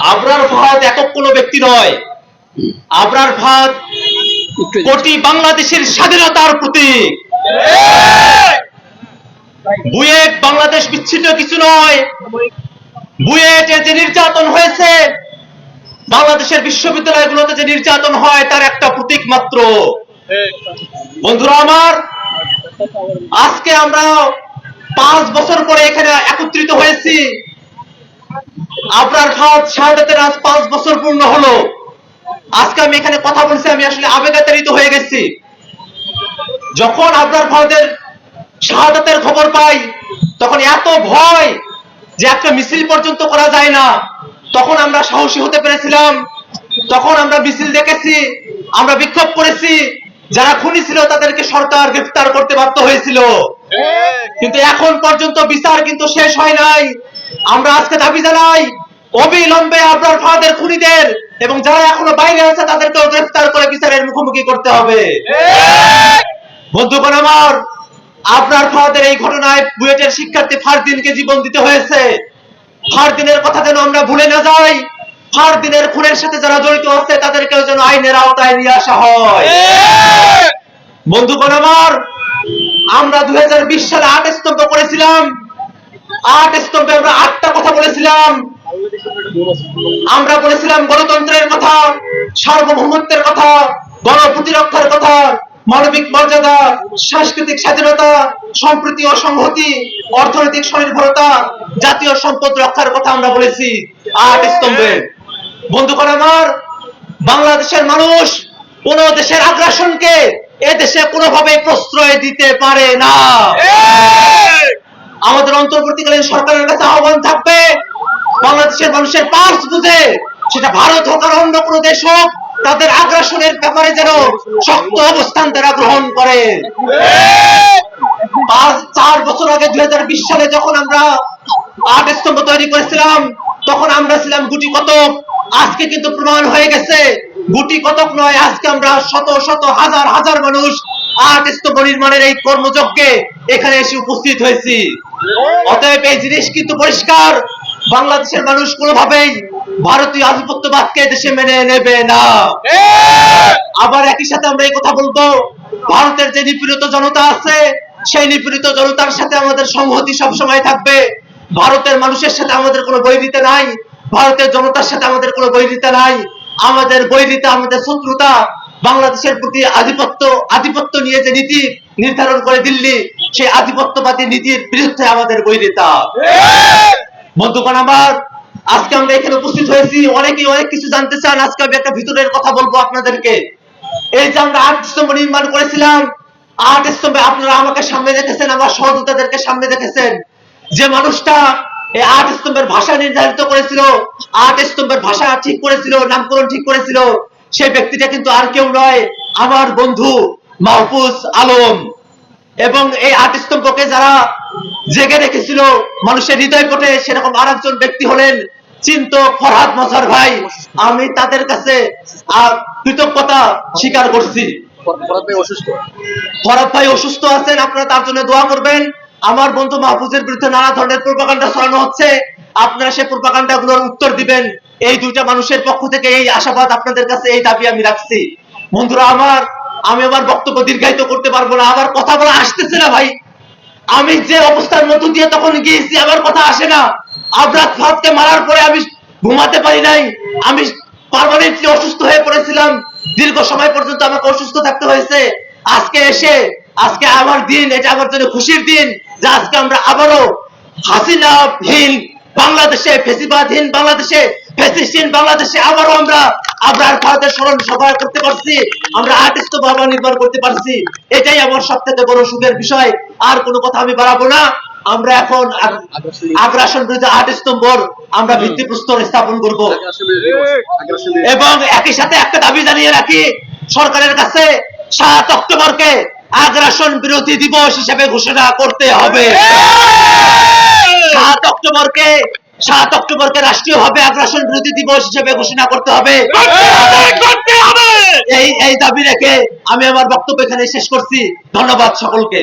আবরার ফাহাদ একক কোনো ব্যক্তি নয়। আবরার ফাহাদ কোটি বাংলাদেশের স্বাধীনতার প্রতীক। বুয়েট বাংলাদেশ বিচ্ছিন্ন কিছু নয়। বুয়েটে যে নির্যাতন হয়েছে, বাংলাদেশের বিশ্ববিদ্যালয়গুলোতে যে নির্যাতন হয়, তার একটা প্রতীক মাত্র। বন্ধুরা আমার, আজকে আমরা 5 বছর পরে এখানে একত্রিত হয়েছি। আবরার ফাহাদ শাহাদাতের আজ 5 বছর পূর্ণ হলো। আজকে আমি এখানে কথা বলছি, আমি আসলে আবেগাতাড়িত হয়ে গেছি। যখন আবরার ফাহাদের শাহাদাতের খবর পাই, তখন এত ভয় যে একটা মিছিল পর্যন্ত করা যায় না। তখন আমরা সাহসী হতে পেরেছিলাম। তখন আমরা মিছিল দেখেছি, আমরা বিক্ষোভ করেছি। যারা খুনি ছিল তাদেরকে সরকার গ্রেফতার করতে বাধ্য হয়েছিল, কিন্তু এখন পর্যন্ত বিচার কিন্তু শেষ হয় নাই। আমরা আজকে দাবি জানাই, অবিলম্বে আবরার ফাহাদের খুনিদের এবং যারা এখনো বাইরে আছে তাদেরকেও গ্রেফতার করে বিচারের মুখোমুখি করতে হবে। বন্ধুগণ আমার, আবরার ফাহাদের এই ঘটনায় বুয়েটের শিক্ষার্থী ফারদিনকে জীবন দিতে হয়েছে। ফারদিনের কথা যেন আমরা ভুলে না যাই। ফারদিনের খুনের সাথে যারা জড়িত আছে তাদেরকেও যেন আইনের আওতায় নিয়ে আসা হয়। বন্ধুগণ আমার, আমরা 2020 সালে 8 স্তম্ভ করেছিলাম। 8 স্তম্ভে আমরা 8টা কথা বলেছিলাম। আমরা বলেছিলাম গণতন্ত্রের কথা, সার্বভৌমত্বের কথা, গণপ্রতিরক্ষার কথা, মানবিক মর্যাদা, সাংস্কৃতিক স্বাধীনতা, সম্প্রীতি ও সংহতি, অর্থনৈতিক স্বনির্ভরতা, জাতীয় সম্পদ রক্ষার কথা আমরা বলেছি 8 স্তম্ভে। বন্ধুগণ আমার, বাংলাদেশের মানুষ কোন দেশের আগ্রাসনকে এ দেশে কোনোভাবে প্রশ্রয় দিতে পারে না। আমাদের অন্তর্বর্তীকালীন সরকারের কাছে আহ্বান থাকবে, বাংলাদেশের মানুষের পালস বুঝে, সেটা ভারত হোক আর অন্য কোনো দেশ হোক, তাদের আগ্রাসনের ব্যাপারে যেন শক্ত অবস্থান তারা গ্রহণ করে। 4 বছর আগে 2020 সালে যখন আমরা 8 স্তম্ভ তৈরি করেছিলাম, তখন আমরা ছিলাম গুটি কতক। আজকে কিন্তু প্রমাণ হয়ে গেছে গুটি কতক নয়, আজকে আমরা শত শত হাজার হাজার মানুষ 8 স্তম্ভ নির্মাণের এই কর্মযজ্ঞে এখানে এসে উপস্থিত হয়েছি। অতএব এই জিনিস কিন্তু পরিষ্কার, বাংলাদেশের মানুষ কোনোভাবেই ভারতীয় আধিপত্যবাদকে দেশে মেনে নেবে না। আবার একই সাথে আমরা এই কথা বলবো, ভারতের যে নিপীড়িত জনতা আছে, সেই নিপীড়িত জনতার সাথে আমাদের সংহতি সবসময় থাকবে। ভারতের মানুষের সাথে আমাদের কোনো বৈরিতা নাই, ভারতের জনতার সাথে আমাদের কোনো বৈরিতা নাই। আমাদের বৈরিতা, আমাদের শত্রুতা বাংলাদেশের প্রতি আধিপত্য নিয়ে যে নীতি নির্ধারণ করে দিল্লি, সেই আধিপত্যবাদী নীতির বিরুদ্ধে আমাদের বৈরিতা। বন্ধুগণ আমার, আজকে আমরা এখানে উপস্থিত হয়েছি, অনেকেই অনেক কিছু জানতে চান। আজকে আমি একটা ভিতরের কথা বলবো আপনাদেরকে। এই যে আমরা 8 স্তম্ভ নির্মাণ করেছিলাম, 8 স্তম্ভে আপনারা আমাকে সামনে দেখেছেন, আমার সহযোদ্ধাদেরকে সামনে দেখেছেন। যে মানুষটা এই 8 স্তম্ভের ভাষা নির্ধারিত করেছিল, 8 স্তম্ভের ভাষা ঠিক করেছিল, নামকরণ ঠিক করেছিল, সেই ব্যক্তিটা কিন্তু আর কেউ নয়, আমার বন্ধু মাহফুজ আলম। এবং এই 8 স্তম্ভকে যারা জেগে রেখেছিল মানুষের হৃদয় পটে, সেরকম আরেকজন ব্যক্তি হলেন চিন্তক ফরহাদ মজহার ভাই। আমি তাদের কাছে কৃতজ্ঞতা স্বীকার করছি। ফরহাদ ভাই অসুস্থ আছেন, আপনারা তার জন্য দোয়া করবেন। আমার বন্ধু মাহফুজের বিরুদ্ধে নানা ধরনের প্রোপাগান্ডা ছড়ানো হচ্ছে, আপনারা সেই প্রোপাগান্ডা গুলোর উত্তর দিবেন। এই দুইটা মানুষের পক্ষ থেকে এই আশাবাদ আপনাদের কাছে, এই দাবি আমি রাখছি। বন্ধুরা আমার, আমি আমার বক্তব্য দীর্ঘায়িত করতে পারবো না, আমার কথা বলা আসতেছে না ভাই। আমি যে অবস্থার মধ্য দিয়ে তখন গিয়েছি, আমার কথা আসে না। আবরার ফাহাদকে মারার পরে আমি ঘুমাতে পারি নাই, আমি পার্মানেন্টলি অসুস্থ হয়ে পড়েছিলাম। দীর্ঘ সময় পর্যন্ত আমাকে অসুস্থ থাকতে হয়েছে। আজকে আমার দিন, এটা আমার জন্য খুশির দিন যে আজকে আমরা আবারও হাসিনাহীন বাংলাদেশে, ফেসিবাদহীন বাংলাদেশে, ফ্যাসিস্টহীন বাংলাদেশে আবারও আমরা আবরার ফাহাদের স্মরণ সভা করতে পারছি, আমরা 8 স্তম্ভ নির্মাণ করতে পারছি। এটাই আমার সবথেকে বড় সুখের বিষয়। আর কোনো কথা আমি বাড়াবো না। আমরা এখন আগ্রাসন বিরোধী 8 স্তম্ভ আমরা ভিত্তিপ্রস্তর স্থাপন করব। এবং একই সাথে একটা দাবি জানিয়ে রাখি সরকারের কাছে, 7 অক্টোবরকে আগ্রাসন বিরোধী দিবস হিসেবে ঘোষণা করতে হবে। 7 অক্টোবরকে রাষ্ট্রীয়ভাবে আগ্রাসন বিরোধী দিবস হিসেবে ঘোষণা করতে হবে। এই দাবি রেখে আমি আমার বক্তব্য এখানে শেষ করছি। ধন্যবাদ সকলকে।